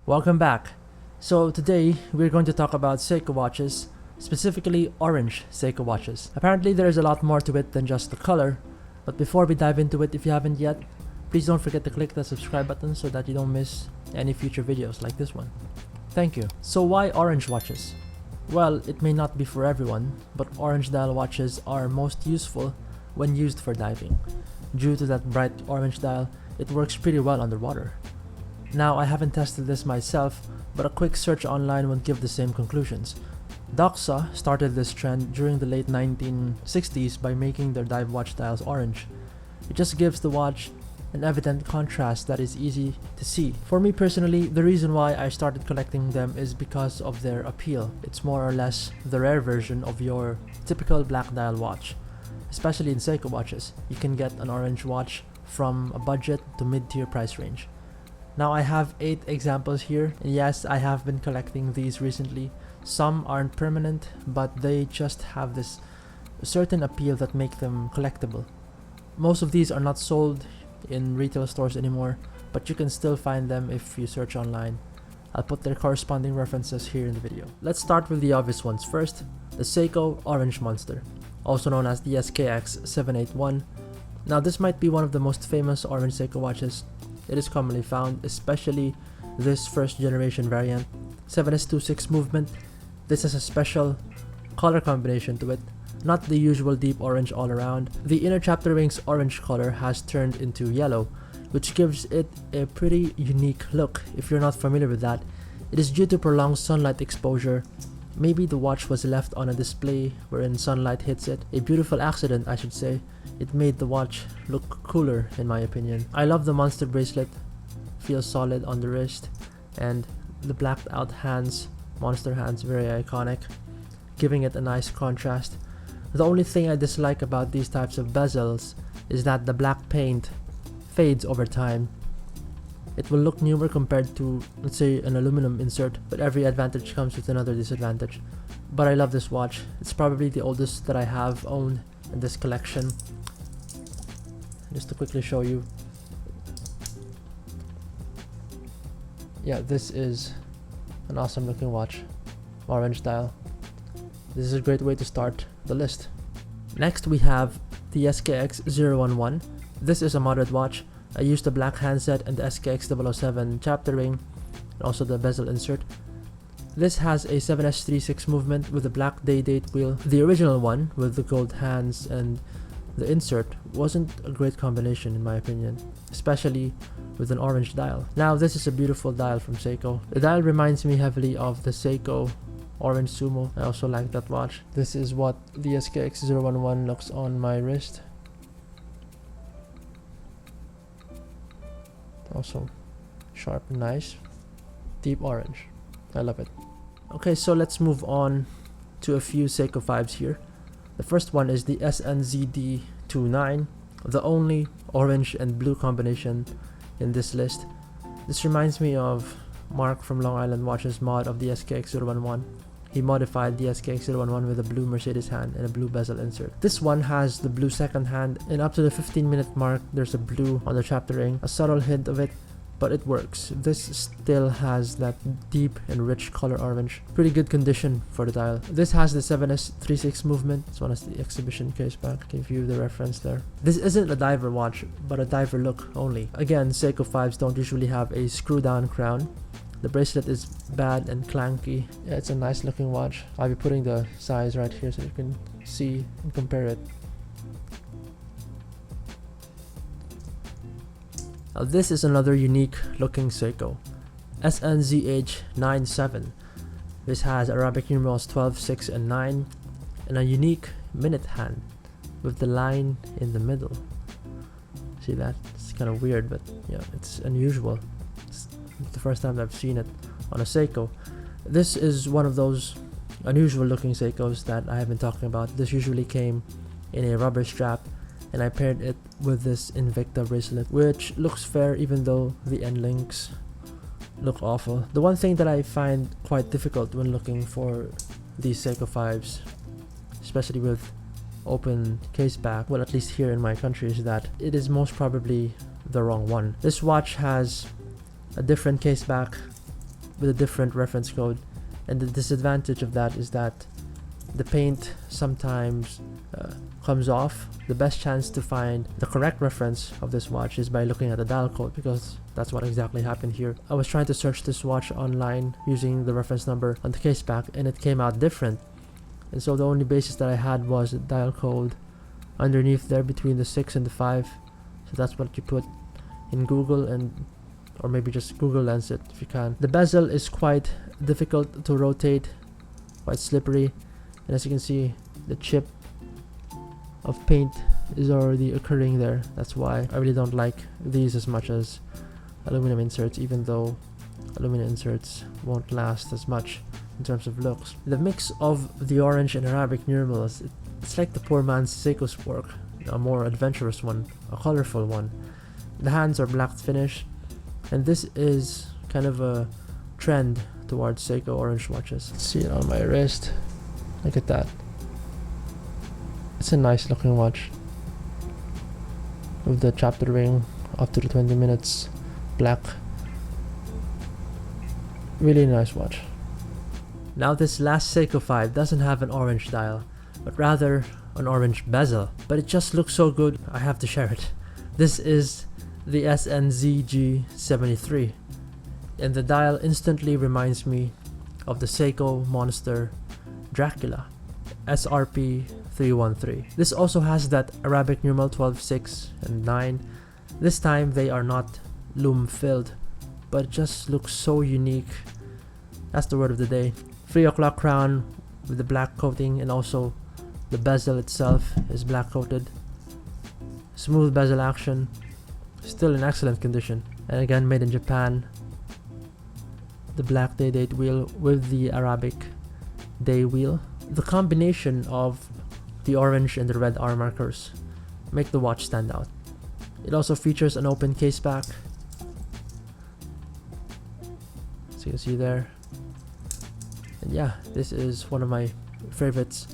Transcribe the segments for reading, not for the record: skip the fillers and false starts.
Welcome back. So today we're going to talk about Seiko watches, specifically orange Seiko watches. Apparently there is a lot more to it than just the color, but before we dive into it, if you haven't yet, please don't forget to click the subscribe button so that you don't miss any future videos like this one. Thank you. So why orange watches? Well, it may not be for everyone, but orange dial watches are most useful when used for diving. Due to that bright orange dial, it works pretty well underwater. Now, I haven't tested this myself, but a quick search online won't give the same conclusions. Doxa started this trend during the late 1960s by making their dive watch dials orange. It just gives the watch an evident contrast that is easy to see. For me personally, the reason why I started collecting them is because of their appeal. It's more or less the rare version of your typical black dial watch. Especially in Seiko watches, you can get an orange watch from a budget to mid-tier price range. Now I have 8 examples here, and yes, I have been collecting these recently. Some aren't permanent, but they just have this certain appeal that make them collectible. Most of these are not sold in retail stores anymore, but you can still find them if you search online. I'll put their corresponding references here in the video. Let's start with the obvious ones first. The Seiko Orange Monster, also known as the SKX011. Now this might be one of the most famous orange Seiko watches. It is commonly found, especially this first generation variant. 7S26 movement. This has a special color combination to it, not the usual deep orange all around. The inner chapter ring's orange color has turned into yellow, which gives it a pretty unique look. If you're not familiar with that, it is due to prolonged sunlight exposure. Maybe the watch was left on a display wherein sunlight hits it. A beautiful accident, I should say. It made the watch look cooler in my opinion. I love the monster bracelet, feels solid on the wrist, and the blacked out hands, monster hands, very iconic, giving it a nice contrast. The only thing I dislike about these types of bezels is that the black paint fades over time. It will look newer compared to, let's say, an aluminum insert, but every advantage comes with another disadvantage. But I love this watch. It's probably the oldest that I have owned in this collection. Just to quickly show you. Yeah, this is an awesome looking watch. Orange dial. This is a great way to start the list. Next we have the SKX011. This is a moderate watch. I used the black handset and the SKX007 chapter ring, and also the bezel insert. This has a 7S36 movement with a black day date wheel. The original one with the gold hands and the insert wasn't a great combination in my opinion, especially with an orange dial. Now this is a beautiful dial from Seiko. The dial reminds me heavily of the Seiko Orange Sumo. I also like that watch. This is what the SKX011 looks on my wrist. Also sharp and nice. Deep orange. I love it. Okay, so let's move on to a few Seiko 5s here. The first one is the SNZD29, the only orange and blue combination in this list. This reminds me of Mark from Long Island Watches mod of the SKX011. He modified the SKX011 with a blue Mercedes hand and a blue bezel insert. This one has the blue second hand, and up to the 15-minute mark there's a blue on the chapter ring, a subtle hint of it, but it works. This still has that deep and rich color orange. Pretty good condition for the dial. This has the 7S36 movement. This one has the exhibition case back. Give you the reference there. This isn't a diver watch, but a diver look only. Again, Seiko 5s don't usually have a screw down crown. The bracelet is bad and clanky. Yeah, it's a nice looking watch. I'll be putting the size right here so you can see and compare it. Now this is another unique looking Seiko, SNZD97. This has Arabic numerals 12, 6, and 9, and a unique minute hand with the line in the middle. See that? It's kind of weird, but yeah, it's unusual. It's the first time I've seen it on a Seiko. This is one of those unusual looking Seikos that I have been talking about. This usually came in a rubber strap, and I paired it with this Invicta bracelet, which looks fair even though the end links look awful. The one thing that I find quite difficult when looking for these Seiko 5s, especially with open case back, well, at least here in my country, is that it is most probably the wrong one. This watch has a different case back with a different reference code, and the disadvantage of that is that the paint sometimes comes off. The best chance to find the correct reference of this watch is by looking at the dial code, because that's what exactly happened here. I was trying to search this watch online using the reference number on the case back, and it came out different. And so the only basis that I had was the dial code underneath there between the 6 and the 5. So that's what you put in Google, or maybe just Google Lens it if you can. The bezel is quite difficult to rotate, quite slippery, and as you can see, the chip of paint is already occurring there. That's why I really don't like these as much as aluminum inserts, even though aluminum inserts won't last as much in terms of looks. The mix of the orange and Arabic numerals, it's like the poor man's Seiko Spork, a more adventurous one, a colorful one. The hands are black finish, and this is kind of a trend towards Seiko orange watches. Let's see it on my wrist. Look at that. It's a nice looking watch with the chapter ring up to the 20 minutes black. Really nice watch. Now this last Seiko 5 doesn't have an orange dial, but rather an orange bezel, but it just looks so good I have to share it. This is the SNZG73, and the dial instantly reminds me of the Seiko Monster Dracula SRP313. This also has that Arabic numeral 12, 6, and 9. This time they are not lume filled, but it just looks so unique. That's the word of the day. 3 o'clock crown with the black coating, and also the bezel itself is black coated. Smooth bezel action, still in excellent condition, and again made in Japan. The black day date wheel with the Arabic day wheel. The combination of the orange and the red R markers make the watch stand out. It also features an open case back, so you can see there. And yeah, this is one of my favorites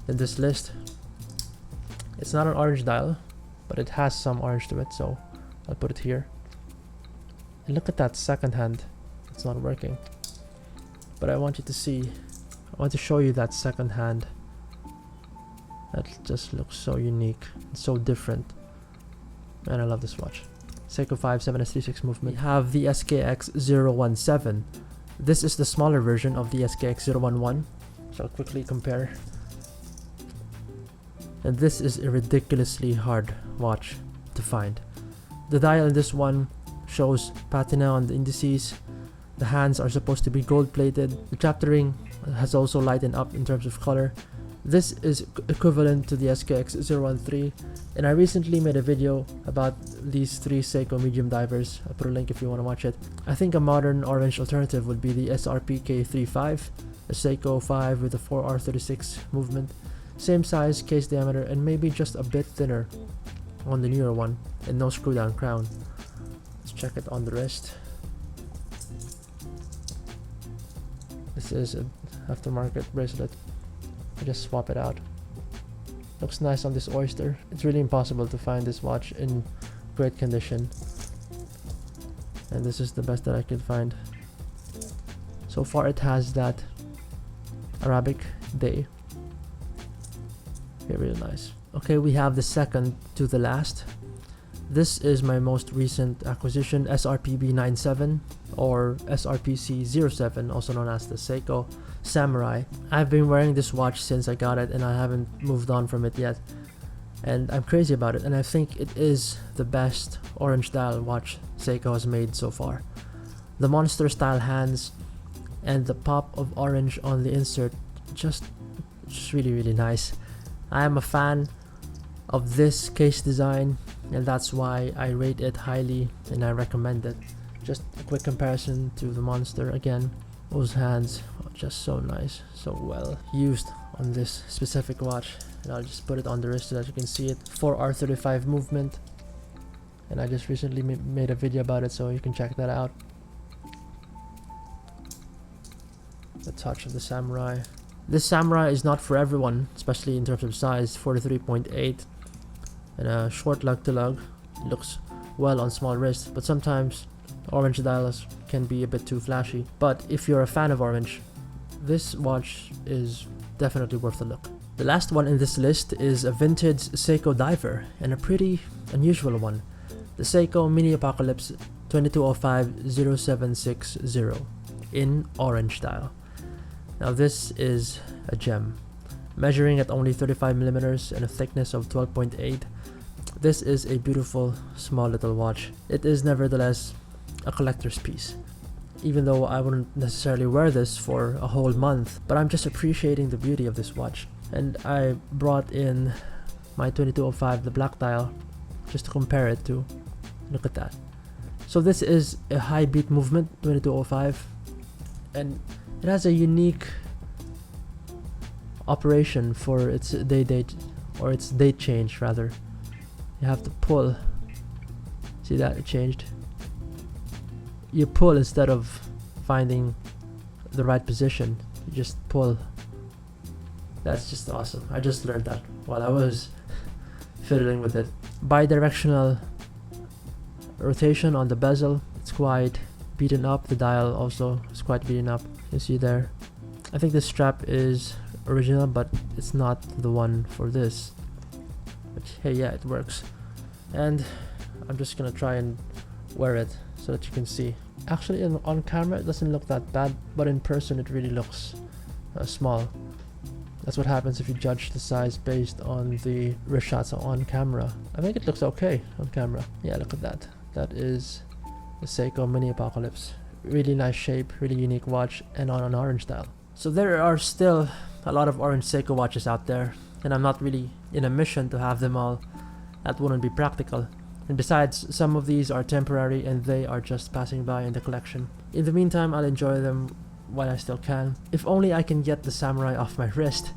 in this list. It's not an orange dial, but it has some orange to it, so I'll put it here. And look at that second hand. It's not working, but I want you to see, I want to show you that second hand. That just looks so unique and so different, and I love this watch. Seiko 5 7S36 movement. We have the SKX017. This is the smaller version of the SKX011, so I'll quickly compare. And this is a ridiculously hard watch to find. The dial in this one shows patina on the indices. The hands are supposed to be gold plated. The chapter ring has also lightened up in terms of color. This is equivalent to the SKX013, and I recently made a video about these 3 Seiko medium divers. I'll put a link if you want to watch it. I think a modern orange alternative would be the SRPK35, a Seiko 5 with a 4R36 movement. Same size, case diameter, and maybe just a bit thinner on the newer one, and no screw down crown. Let's check it on the wrist. This is an aftermarket bracelet. I just swap it out. Looks nice on this Oyster. It's really impossible to find this watch in great condition, and this is the best that I could find. So far it has that Arabic day. Okay, really nice. Okay, we have the second to the last. This is my most recent acquisition, SRPB97 or SRPC07, also known as the Seiko Samurai. I've been wearing this watch since I got it, and I haven't moved on from it yet, and I'm crazy about it, and I think it is the best orange dial watch Seiko has made so far. The monster style hands and the pop of orange on the insert, just really nice. I am a fan of this case design, and that's why I rate it highly and I recommend it. Just a quick comparison to the Monster. Again, those hands are just so nice, so well used on this specific watch. And I'll just put it on the wrist so that you can see it. 4R35 movement, and I just recently made a video about it, so you can check that out. The touch of the Samurai. This Samurai is not for everyone, especially in terms of size. 43.8 and a short lug to lug. It looks well on small wrists, but sometimes Orange dials can be a bit too flashy, but if you're a fan of orange, this watch is definitely worth a look. The last one in this list is a vintage Seiko diver, and a pretty unusual one. The Seiko Mini Apocalypse 2205-0760 in orange dial. Now this is a gem. Measuring at only 35mm and a thickness of 12.8, this is a beautiful small little watch. It is nevertheless a collector's piece. Even though I wouldn't necessarily wear this for a whole month, but I'm just appreciating the beauty of this watch. And I brought in my 2205, the black dial, just to compare it to. Look at that. So this is a high beat movement 2205, and it has a unique operation for its date change rather. You have to pull. See that it changed? You pull instead of finding the right position. You just pull. That's just awesome. I just learned that while I was fiddling with it. Bidirectional rotation on the bezel. It's quite beaten up. The dial also is quite beaten up. You see there. I think this strap is original, but it's not the one for this. But hey, yeah, it works. And I'm just gonna try and wear it so that you can see. Actually, on camera it doesn't look that bad, but in person it really looks small. That's what happens if you judge the size based on the wrist shots on camera. I think it looks okay on camera. Yeah, look at that. That is the Seiko Mini Apocalypse. Really nice shape, really unique watch, and on an orange dial. So there are still a lot of orange Seiko watches out there, and I'm not really in a mission to have them all. That wouldn't be practical. And besides, some of these are temporary and they are just passing by in the collection. In the meantime, I'll enjoy them while I still can. If only I can get the samurai off my wrist.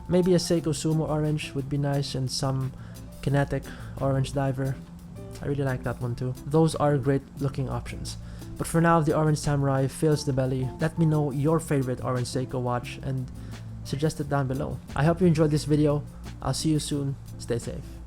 Maybe a Seiko Sumo orange would be nice, and some kinetic orange diver. I really like that one too. Those are great looking options. But for now, the orange samurai fills the belly. Let me know your favorite orange Seiko watch and suggest it down below. I hope you enjoyed this video. I'll see you soon. Stay safe.